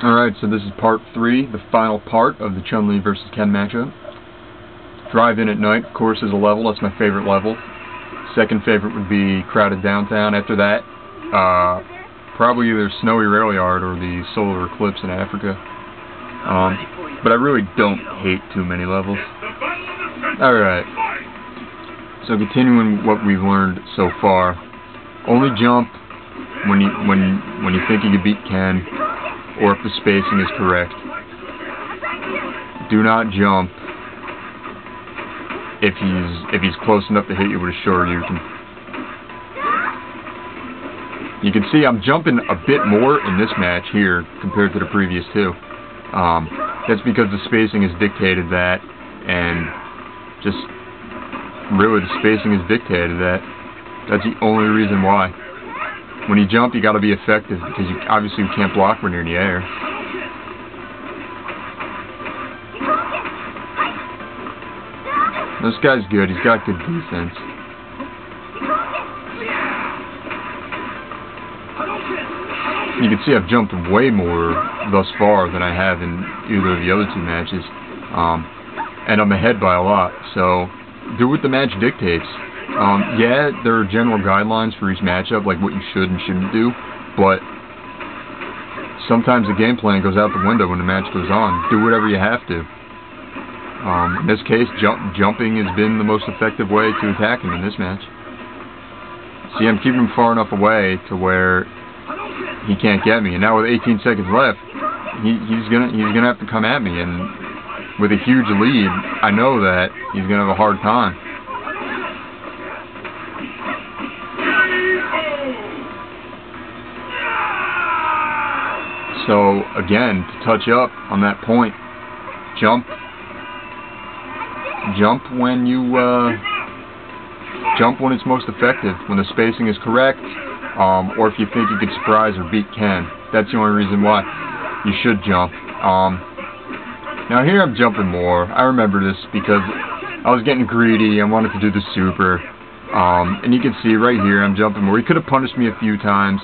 Alright, so this is part 3, the final part of the Chun-Li versus Ken matchup. Drive-In at Night, of course, is a level. That's my favorite level. Second favorite would be Crowded Downtown. After that, probably either Snowy Rail Yard or the Solar Eclipse in Africa. But I really don't hate too many levels. Alright, so continuing what we've learned so far, only jump when you think you can beat Ken, or if the spacing is correct. Do not jump if he's close enough to hit you with a Shoryuken. You can see I'm jumping a bit more in this match here compared to the previous two. That's because the spacing has dictated that, and just really the spacing has dictated that. That's the only reason why. When you jump, you got to be effective because obviously you can't block when you're in the air. This guy's good. He's got good defense. You can see I've jumped way more thus far than I have in either of the other two matches, and I'm ahead by a lot. So do what the match dictates. Yeah, there are general guidelines for each matchup, like what you should and shouldn't do, but sometimes the game plan goes out the window when the match goes on. Do whatever you have to. In this case, jumping has been the most effective way to attack him in this match. See, I'm keeping him far enough away to where he can't get me, and now with 18 seconds left, he's gonna have to come at me, and with a huge lead, I know that he's gonna have a hard time. So again, to touch up on that point, jump when it's most effective, when the spacing is correct, or if you think you could surprise or beat Ken. That's the only reason why you should jump. Now here I'm jumping more. I remember this because I was getting greedy. I wanted to do the super, and you can see right here I'm jumping more. He could have punished me a few times.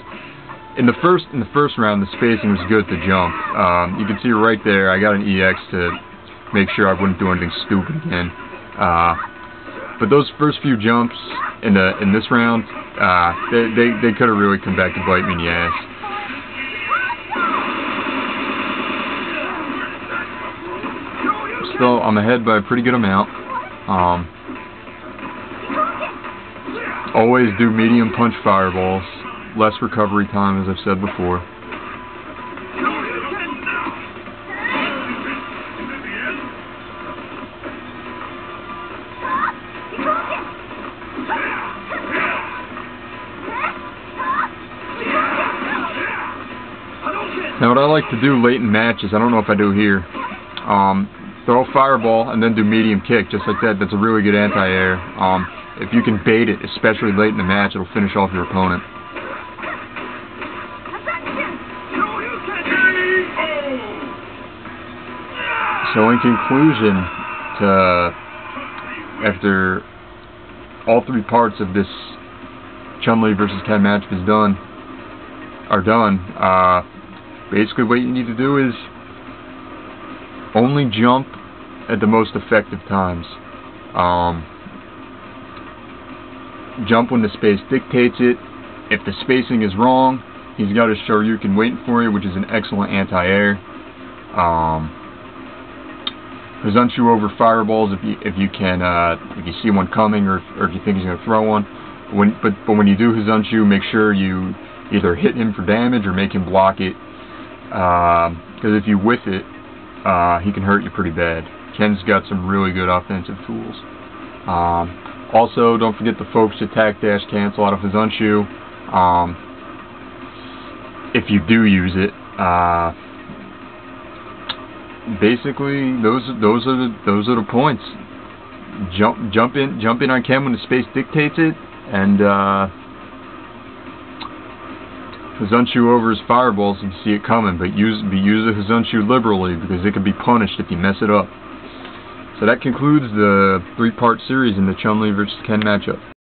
In the first round, the spacing was good to jump. You can see right there, I got an EX to make sure I wouldn't do anything stupid again. But those first few jumps in this round, they could have really come back to bite me in the ass. Still, I'm ahead by a pretty good amount. Always do medium punch fireballs. Less recovery time, as I've said before. Now what I like to do late in matches, I don't know if I do here, throw a fireball and then do medium kick, just like that. That's a really good anti-air. If you can bait it, especially late in the match, it'll finish off your opponent. So in conclusion, after all three parts of this Chun-Li versus Ken match are done, basically what you need to do is only jump at the most effective times. Jump when the space dictates it. If the spacing is wrong, he's got a Shoryuken waiting for you, which is an excellent anti-air. Huzanshu over fireballs if you see one coming, or if you think he's going to throw one. But when you do Huzanshu, make sure you either hit him for damage or make him block it, because if you whiff it, he can hurt you pretty bad. Ken's got some really good offensive tools. Also, don't forget the focus attack dash cancel out of Huzanshu. If you do use it, basically those are the points. Jump in on Ken when the space dictates it, and Huzanshu over his fireballs if you see it coming, but use the Huzanshu liberally because it can be punished if you mess it up. So that concludes the 3-part series in the Chun-Li versus Ken matchup.